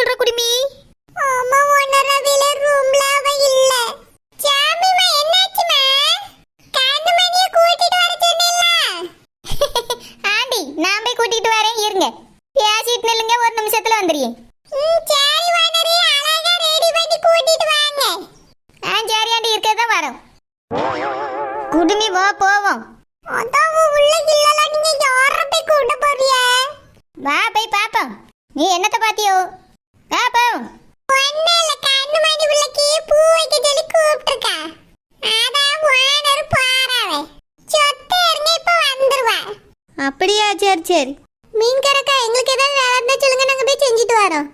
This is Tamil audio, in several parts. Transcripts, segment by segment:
சொல்ற குடிமி? அம்மா ஓனரவில ரூம்ல அவ இல்ல. சாமிமா என்னாச்சுமா? கண்ணுமணியை கூட்டிட்டு வர சொன்னீல்ல? ஆண்டி நான் போய் கூட்டிட்டு வரேன் இருங்க. பேசிட்டு நில்லுங்க, ஒரு நிமிஷத்துல வந்துடுறேன். சரி ஓனரே, அழகா ரெடி பண்ணி கூட்டிட்டு வாங்க. சரி ஆண்டி, இருக்கதான் வரோம். குடுமி வா போவோம். அதான் உள்ள இல்லல, நீங்க யார போய் கூட்ட போறிய? வா போய் பாப்போம். நீ என்னத்த பாத்தியோ? வா போவோம். ஒண்ணேல கண்ணுமணி உள்ளக்கே பூ வைக்க சொல்லி கூப்பிட்டுருக்கா. அதான் ஓனர் பாராவே. சொத்தை இருங்க, இப்ப வந்துருவா. அப்படியா? சரி சரி. மீன் கறக்கா, எங்களுக்கு ஏதாவது வேலை இருந்தா சொல்லுங்க, நாங்க போய் செஞ்சுட்டு வரோம்.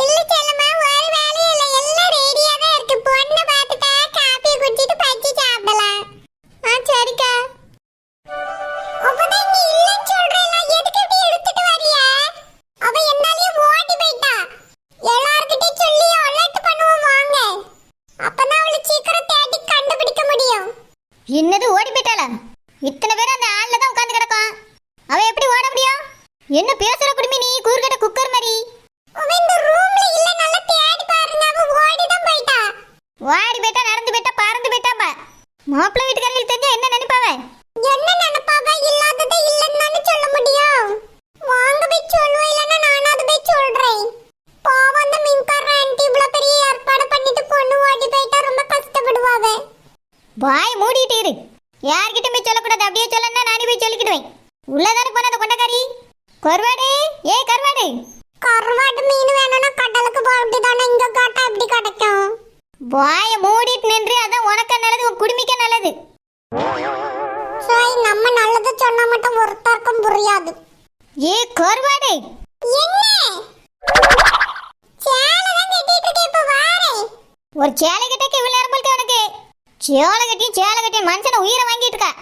இல்ல செல்லம்மா, ஒரு வேலையும் இல்ல, எல்லாம் ரெடியா தான் இருக்கு. பொண்ணை பார்த்துட்டா காப்பியை குடிச்சிட்டு பச்சி சாப்பிடலாம். சரிக்கா. அப்பதான் நீ இல்லன்னு சொல்றேல, எதுக்கு இப்படி எடுத்துட்டு வரியா? அவ என்னாலயும் ஓடி போயிட்டா. எல்லார்கிட்டயும் சொல்லி அலர்ட் பண்ணுவோம் வாங்க. அப்பதான் அவளை சீக்கிரம் தேடி கண்டுபிடிக்க முடியும். என்னது ஓடி போயிட்டாளா? இத்தனை பேர் அந்த ஆள்ல தான் உட்கார்ந்து கிடக்கும். அவ எப்படி ஓட முடியும்? என்ன பேசுற குடுமி நீ? கூர்கட்ட குக்கர் மாதிரி. அவ இந்த ரூம்ல இல்ல, நல்லா தேடி பாருங்க. அவ ஓடி தான் போயிட்டா. ஓடி போயிட்டா, நடந்து போயிட்டா, பறந்து போயிட்டாப்பா. மாப்பிள்ளை வீட்டுக்காரங்களுக்கு தெரிஞ்சா என்ன நினைப்பாவ? என்ன நினைப்பாவ? இல்லாததை இல்லன்னு தானே சொல்ல முடியும். வாங்க போய் சொல்லுவோம், இல்லன்னா நானாவது போய் சொல்றேன். பாவம், அந்த மின்கார ஆண்டி இவ்வளவு பெரிய ஏற்பாடு பண்ணிட்டு பொண்ணு ஓடி போயிட்டா ரொம்ப கஷ்டப்படுவாவ. வாய் மூடிட்டு இரு. யார்கிட்ட போய் சொல்லக்கூடாது. அப்படியே சொல்லன்னா நானே போய் சொல்லிக்கிடுவேன். உள்ளதானே போன அந்த கொண்டக்காரி. கருவாடு, ஏய் கருவாடு. கருவாட்டு மீன் வேணும்னா கடலுக்கு போட்டு தானே, இங்க காட்டா எப்படி கிடைக்கும்? வாயை மூடிட்டு நின்று, அதான் உனக்கு நல்லது, உன் குடுமிக்க நல்லது. சரி, நம்ம நல்லது சொன்னா மட்டும் ஒருத்தருக்கும் புரியாது. ஏ கருவாடு, என்ன சேலை தான் கட்டிட்டு இருக்க, இப்ப வாரேன். ஒரு சேலை கட்டக்கு இவ்வளவு நேரம் போல உனக்கு? சேலை கட்டி மனுஷனை உயிரை வாங்கிட்டு இருக்கா.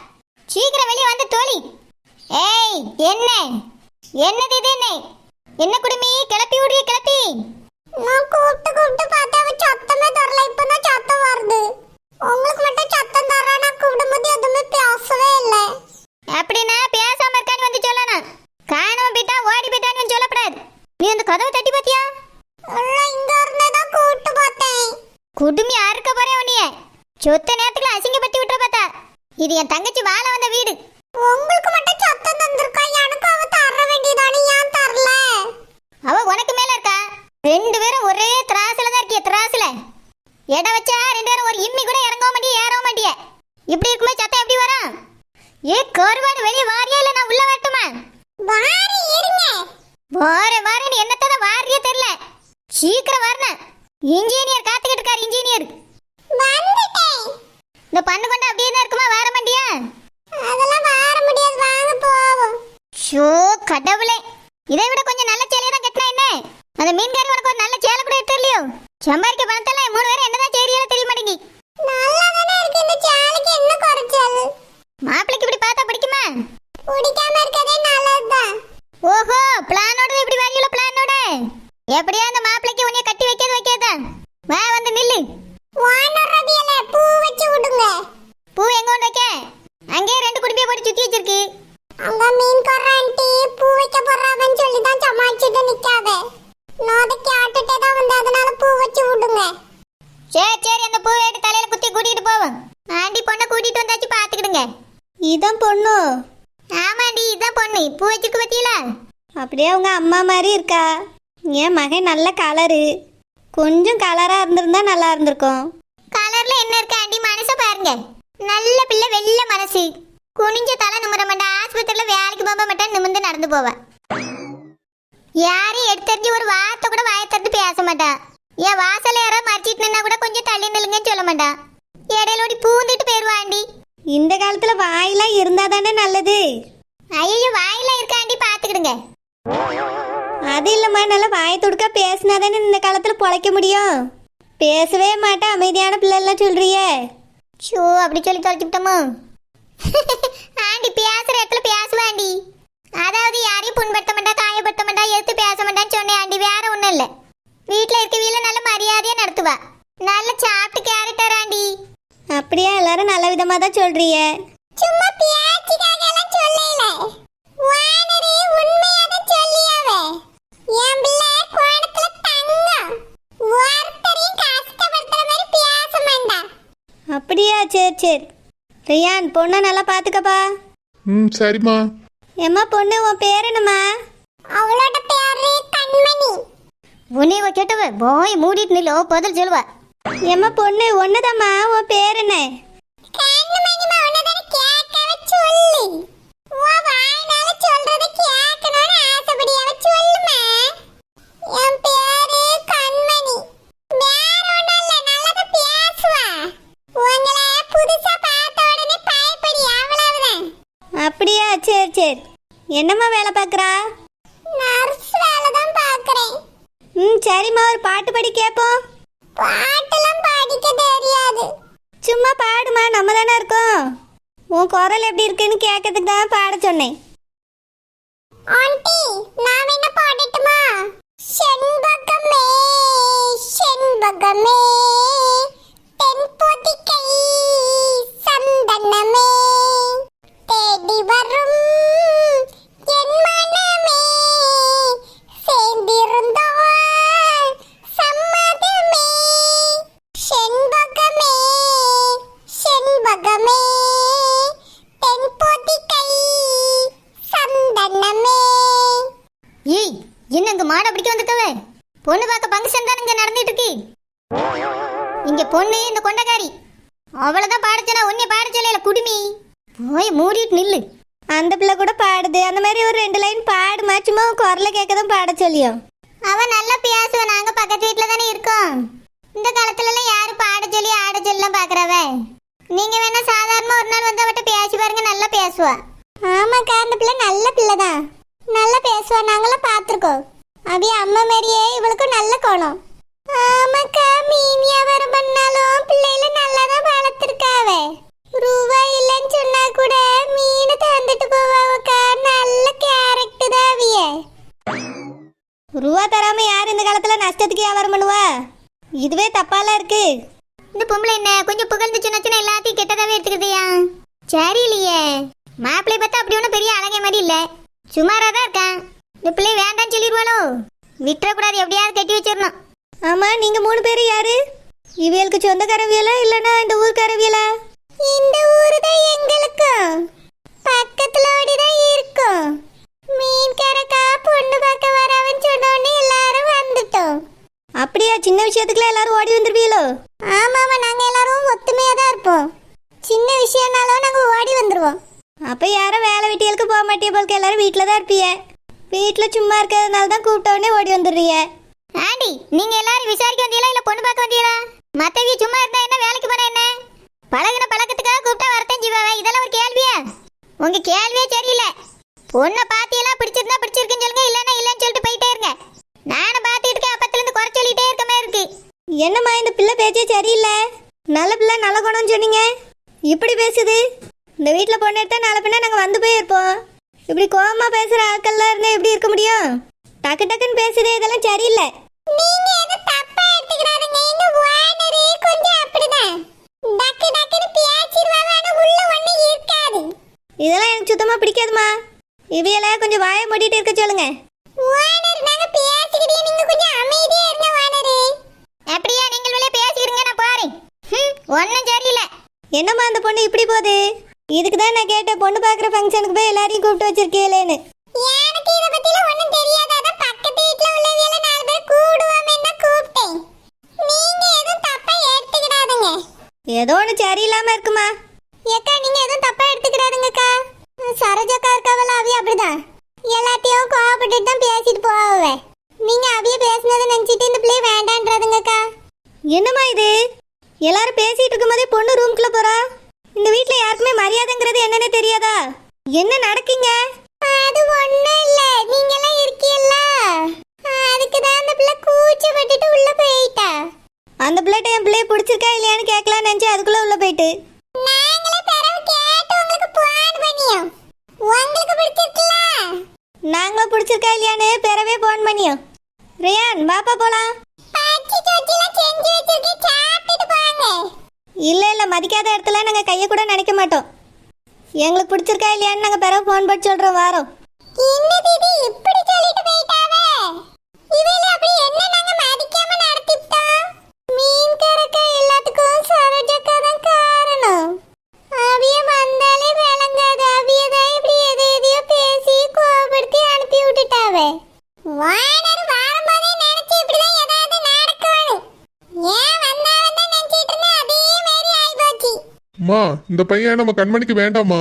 சீக்கிரம் வெளியே வந்து தோழி. ஏய் என்ன என்னது இது? என்ன குடுமி? கிளப்பி விடுறிய கிளப்பி. நான் கூப்பிட்டு பார்த்தா அவ சத்தமே தரல. இப்பதான் சத்தம் வருது. உங்களுக்கு மட்டும் சத்தம் தரா, நான் கூப்பிடும்போது எதுவுமே பேசவே இல்லை. அப்படின்னா பேசாம இருக்கான்னு வந்து சொல்லணும். காணாம போயிட்டா ஓடி போயிட்டான்னு சொல்லப்படாது. நீ அந்த கதவை தட்டி பாத்தியா? இங்க இருந்ததான் கூப்பிட்டு பார்த்தேன். குடுமி அறுக்க போறேன் உன்னைய. சொத்த நேரத்துக்குள்ள அசிங்கப்பட்டு விட்டுற பார்த்தா. இது என் தங்கச்சி வாழ வந்த வீடு. உங்களுக்கு மட்டும் சத்தம் தந்திருக்கா, எனக்கு அவ தர வேண்டியதானே, ஏன் தரல? அவ உனக்கு மேல இருக்கா. ரெண்டு பேரும் ஒரே திராசுல தான் இருக்கிய. திராசுல இடம் வச்சா ரெண்டு பேரும் ஒரு இம்மி கூட இறங்கவும் மாட்டிய, ஏறவும் மாட்டிய. இப்படி இருக்கும்போது சத்தம் எப்படி வரும்? ஏ கருவாடு, வெளியே வாரியா இல்ல நான் உள்ள வரட்டுமா? வாரி இருங்க. வாரேன்னு என்னத்தான் வாரியே தெரியல. சீக்கிரம் வரணும். இன்ஜினியர் காத்துக்கிட்டு இருக்காரு. இன்ஜினியர் வந்துட்டேன். இந்த பண்ணு கொண்டு அப்படியே தான் இருக்குமா? வர மாட்டியா? அதெல்லாம் வர முடியாது, வாங்க போவோம். ஷோ கடவுளே, இதை விட கொஞ்சம் நல்ல சேலையை தான் கட்டினா என்ன? அந்த மீன்காரி உனக்கு ஒரு நல்ல சேலை கூட எடுத்து இல்லையோ? சம்பாதிக்க பணத்தெல்லாம் 3 பேரும் என்னதான் செய்யறீங்களோ தெரிய மாட்டேங்கி. நல்லாதானே இருக்கு, இந்த சேலைக்கு என்ன குறைச்சல்? மாப்பிளைக்கு இப்படி பார்த்தா பிடிக்குமா? பிடிக்காம இருக்கதே நல்லதுதான். ஓஹோ, பிளானோட இப்படி வாங்கியுள்ள பிளானோட. எப்படியா அந்த மாப்பிளைக்கு உன்னைய கட்டி வைக்காதான். வா வந்து நில்லு. வானரவியல பூ வச்சு விடுங்க. பூ எங்க கொண்டு வைக்க? அங்கே 2 குடும்பியை போட்டு சுத்தி வச்சிருக்கு. அங்க மீன்கார ஆண்டி பூ வைக்க போறாங்கன்னு சொல்லி தான் சமாளிச்சுட்டு நிக்காத. நான் அதை கேட்டுட்டே தான் வந்து, அதனால பூ வச்சு விடுங்க. சரி, அந்த பூவை எடுத்து தலையில குத்தி கூட்டிட்டு போவோம். ஆண்டி பொண்ணை கூட்டிட்டு வந்தாச்சு, பாத்துக்கிடுங்க. இதான் பொண்ணு? ஆமாண்டி, இதான் பொண்ணு. பூ வச்சிருக்கு பத்தியில. அப்படியே உங்க அம்மா மாதிரி இருக்கா. என் மகன் நல்ல கலரு. கொஞ்சம் கலரா இருந்திருந்தா நல்லா இருந்திருக்கும். கலர்ல என்ன இருக்கு ஆண்டி? மனசை பாருங்க. நல்ல பிள்ளை, வெள்ள மனசு. குனிஞ்ச தலை நிமிர மாட்டா. ஆஸ்பத்திரியில வேலைக்கு போக மாட்டேன், நிமிர்ந்து நடந்து போவேன். யாரையும் எடுத்தறிஞ்சு ஒரு வார்த்தை கூட வாயை தட்டு பேச மாட்டா. என் வாசல யாராவது மறைச்சிட்டு நின்னா கூட கொஞ்சம் தள்ளி நில்லுங்கன்னு சொல்ல மாட்டா. இடையில ஓடி பூந்துட்டு போயிருவாண்டி. இந்த காலத்துல வாயெல்லாம் இருந்தா தானே நல்லது. ஐயோ, வாயெல்லாம் இருக்காண்டி, பாத்துக்கிடுங்க. அது இல்லம்மா, நல்லா வாயை துடுக்க பேசினா தானே இந்த காலத்துல பொழைக்க முடியும். பேசவே மாட்டேன், அமைதியான பிள்ளைலாம் சொல்றியே. ஷோ, அப்படி சொல்லி தொலைச்சுட்டோமோ? ஆண்டி பேசுற இடத்துல பேசுவாண்டி. அதாவது யாரையும் புண்படுத்த மாட்டா, காயப்படுத்த மாட்டா, எடுத்து பேச மாட்டான்னு சொன்னேன் ஆண்டி, வேற ஒண்ணும் இல்ல. வீட்டுல இருக்க வீல நல்ல மரியாதையா நடத்துவா. நல்ல சாப்பிட்டு கேரக்டர் ஆண்டி. அப்படியே எல்லாரும் நல்ல விதமா தான் சொல்றிய. சும்மா பேச்சுக்காக எல்லாம் சொல்லல. வானரே உண்மையா தான் சொல்லியாவே. என் பிள்ளை கோணத்துல தங்க சரி. ரியான், பொண்ணை நல்லா பார்த்துக்கப்பா. ம் சரிம்மா. ஏம்மா பொண்ணு, உன் பேர் என்னம்மா? அவளோட பேரு கண்மணி. உன்னைய கேட்டவ போய் மூடிட்டு நில்லோ, பதில் சொல்லுவா. ஏம்மா பொண்ணு, ஒன்னுதாம்மா, உன் பேர் என்ன? கண்மணிமா, உன்னதான கேட்கவே சொல்லி. உன் வாயினால சொல்றத கேட்கணும்னு ஆசைப்படியாவ சொல்லுமா. என் பேரு கண்மணி. வேற ஒண்ணும் இல்ல, நல்லதா பேசுவா. உங்களை புதுசா பார்த்த உடனே பயப்படி, அவ்வளவுதான். அப்படியா, சரி சரி. என்னம்மா வேலை பார்க்குறா? நர்ஸ் வேலை தான் பார்க்கறேன். சரிம்மா, ஒரு பாட்டு பாடி கேட்போம். பாட்டெல்லாம் படிக்க தெரியாது. சும்மா பாடுமா, நம்ம தானே இருக்கோம். உன் குரல் எப்படி இருக்குன்னு கேட்கறதுக்கு தான் பாட சொன்னேன். ஆண்டி, நான் என்ன பாடட்டுமா? செண்பகமே செண்பகமே தென்பொதிகை சந்தனமே தேடி வரும் என் மனமே சேர்ந்திருந்தால் சம்மதமே. செண்பகமே செண்பகமே தென்பொதிகை சந்தனமே. ஏய், என்ன இங்க மாடை பிடிக்க வந்துட்டவ? பொண்ணு பார்க்க ஃபங்க்ஷன் தான் இங்க நடந்துட்டு இருக்கு. இங்க பொண்ணு இந்த கொண்டக்காரி, அவளதான் பாடச்சனா, உன்னை பாட சொல்லல குடுமி. போய் மூடிட்டு நில்லு. அந்த பிள்ளை கூட பாடுது, அந்த மாதிரி ஒரு 2 லைன் பாடுமா, சும்மா குரலை கேட்கதான் பாட சொல்லியும். அவ நல்லா பேசுவா, நாங்க பக்கத்து வீட்டுல தானே இருக்கோம். இந்த காலத்துல எல்லாம் யாரு பாட சொல்லி ஆட சொல்லலாம் பாக்குறவ. நீங்க வேணா சாதாரணமா ஒரு நாள் வந்து அவட்ட பேசி பாருங்க, நல்லா பேசுவா. ஆமாக்கா, அந்த பிள்ளை நல்ல பிள்ளைதான், நல்லா பேசுவா, நாங்களாம் பார்த்துருக்கோம். அப்படியே அம்மா மாதிரியே இவளுக்கும் நல்ல கோணம். ஆமாக்கா, மீன் வியாபாரம் பண்ணாலும் பிள்ளைல நல்லா தான் வளர்த்துருக்காவே. ரூபாய் இல்லைன்னு சொன்னா கூட மீன் தந்துட்டு போவாக்கா, நல்ல கேரக்டர் தான் அவிய. ரூபா தராம யார் இந்த காலத்துல நஷ்டத்துக்கு வியாபாரம் பண்ணுவா? இதுவே தப்பால இருக்கு. இந்த பொம்பளை என்ன கொஞ்சம் புகழ்ந்து சொன்னா எல்லாத்தையும் கெட்டதாவே எடுத்துக்கிட்டியா? சரி இல்லையே, மாப்பிள்ளை பார்த்தா அப்படி ஒன்றும் பெரிய அழகே மாதிரி இல்லை, சுமாரா தான் இருக்கான். இந்த பிள்ளை வேண்டான்னு சொல்லிடுவாளோ? விட்டுறக்கூடாது, எப்படியாவது கட்டி வச்சிடணும். ஆமா, நீங்க 3 பேரும் யாரு? இவளுக்கு சொந்தக்காரவியலா இல்லைன்னா இந்த ஊருக்காரவியலா? இந்த ஊரு தான் எங்களுக்கும் பக்கத்துல ஓடிதான் இருக்கும். மீன்காரக்கா பொண்ணு பார்க்க வரவன்னு சொன்னோடனே எல்லாரும் வந்துட்டோம். அப்படியா, சின்ன விஷயத்துக்குலாம் எல்லாரும் ஓடி வந்துருவீங்களோ? ஆமாமா, நாங்க எல்லாரும் ஒத்துமையா தான் இருப்போம். சின்ன விஷயம்னாலும் நாங்க ஓடி வந்துருவோம். அப்ப யாரும் வேலை வெட்டிகளுக்கு போக மாட்டிய போலுக்கு, எல்லாரும் வீட்டில தான் இருப்பீங்க. வீட்டுல சும்மா இருக்கிறதுனால தான் கூப்பிட்ட உடனே ஓடி வந்துடுறீங்க. ஆண்டி, நீங்க எல்லாரும் விசாரிக்க வந்தீங்களா இல்ல பொண்ணு பார்க்க வந்தீங்களா? மத்தவி சும்மா இருந்தா என்ன, வேலைக்கு போனா என்ன? பழகின பழக்கத்துக்காக கூப்பிட்டா வரத்தன் ஜீவாவா? இதெல்லாம் ஒரு கேள்வியா? உங்க கேள்வியே சரியில்லை. பொண்ணை பாத்தியெல்லாம் பிடிச்சிருந்தா பிடிச்சிருக்குன்னு சொல்லுங்க, இல்லைன்னா இல்லைன்னு சொல்லிட்டு போயிட்டே இருங்க. நானும் பார்த்துட்டு இருக்கேன், அப்பத்துல இருந்து குறை சொல்லிட்டே இருக்க மாதிரி இருக்கு. என்னம்மா, இந்த பிள்ளை பேச்சே சரியில்லை. நல்ல பிள்ளை நல்ல குணம்னு சொன்னீங்க, இப்படி பேசுது. இந்த வீட்டில் பொண்ணு எடுத்தா நாளை பின்னா நாங்கள் வந்து போயிருப்போம். இப்படி கோவமா பேசுற ஆட்கள்லாம் இருந்தா எப்படி இருக்க முடியும்? டக்கு டக்குன்னு பேசுதே, இதெல்லாம் சரியில்லை. நீங்க எது தப்பா எடுத்துக்கிறாருங்க. எங்க ஓனரே கொஞ்சம் அப்படிதான் டக்கு டக்குன்னு பேசிடுவாங்க, ஆனா உள்ள ஒண்ணு இருக்காது. இதெல்லாம் எனக்கு சுத்தமா பிடிக்காதுமா. இவையெல்லாம் கொஞ்சம் வாயை மூடிட்டு இருக்க சொல்லுங்க. ஓனர், நாங்க பேசிக்கிட்டே, நீங்க கொஞ்சம் அமைதியா இருங்க ஓனரே. அப்படியா, நீங்கள் வெளியே பேசிடுங்க, நான் போறேன். ஒன்றும் சரியில்லை. என்னம்மா அந்த பொண்ணு இப்படி போகுது? இதுக்கு தான் நான் கேட்டேன், பொண்ணு பார்க்குற ஃபங்க்ஷனுக்கு போய் எல்லாரையும் கூப்பிட்டு வச்சிருக்கேன்னு. எனக்கு இத பத்தில ஒண்ணும் தெரியாது. அத பக்கத்து வீட்ல உள்ளவியல 4 பேர் கூடுவாமே தான் கூப்பிட்டேன். நீங்க எதுவும் தப்பா எடுத்துக்கிடாதீங்க. ஏதோ ஒன்று சரியில்லாம இருக்குமா? ஏக்கா, நீங்க எதுவும் தப்பா எடுத்துக்கிடாதீங்கக்கா. சரோஜாக்கா இருக்காவல, அவிய அப்படிதான் எல்லாத்தையும் கோவப்பட்டுட்டு தான் பேசிட்டு போவாவே. நீங்க அவிய பேசுனதை நினைச்சிட்டு இந்த பிள்ளை வேண்டான்றதுங்கக்கா. என்னம்மா இது? எல்லாரும் பேசிட்டு இருக்கும்போதே பொண்ணு ரூம்குள்ள போறா. இந்த வீட்ல யாருக்குமே மரியாதைங்கிறது என்னன்னே தெரியாதா? என்ன நடக்கீங்க? அது ஒண்ணும் இல்ல, நீங்க எல்லாம் இருக்கீல்ல, அதுக்கு தான் அந்த பிள்ளை கூச்சப்பட்டுட்டு உள்ள போயிட்டா. அந்த பிள்ளைட்ட என் பிள்ளைய பிடிச்சிருக்கா இல்லையான்னு கேட்கலான்னு நினைச்சு அதுக்குள்ள உள்ள போயிட்டு. நாங்களே பிறகு கேட்டு உங்களுக்கு போன் பண்ணியோம். உங்களுக்கு பிடிச்சிருக்கல? நாங்களும் பிடிச்சிருக்கா இல்லையான்னு பிறவே போன் பண்ணியோம். ரியான், பாப்பா போலாம். பச்சி சொச்சில செஞ்சு வச்சிருக்கி, சாப்பிட்டு போங்க. இல்ல இல்ல, மதிக்காத இடத்துல நாங்க கைய கூட நினைக்க மாட்டோம். எங்களுக்கு பிடிச்சிருக்கா இல்லையான்னு நாங்க பிறகு போன் போட்டு சொல்றோம், வாரோம். என்ன தீதி இப்படி சொல்லிட்டு போயிட்டாவே? இவள அப்படி என்ன நாங்க மதிக்காம நடத்திட்டோம்? மீன் கறக்க எல்லாத்துக்கும் சரோஜாக்கா தான் காரணம். இந்த பையன் நம்ம கண்மணிக்கு வேண்டாமா?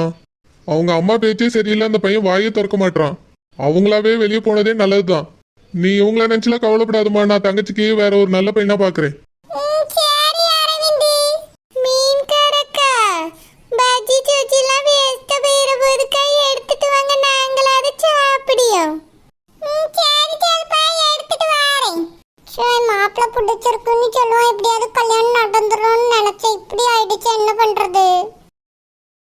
அவங்க அம்மா பேச்சே சரியில்லை, அந்த பையன் வாயே திறக்க மாட்டான். அவங்களாவே வெளியே போனதே நல்லதுதான். நீ இவங்கள நினைச்சுலாம் கவலைப்படாதம்மா, நான் தங்கச்சிக்கு வேற ஒரு நல்ல பையனா பாக்குறேன்.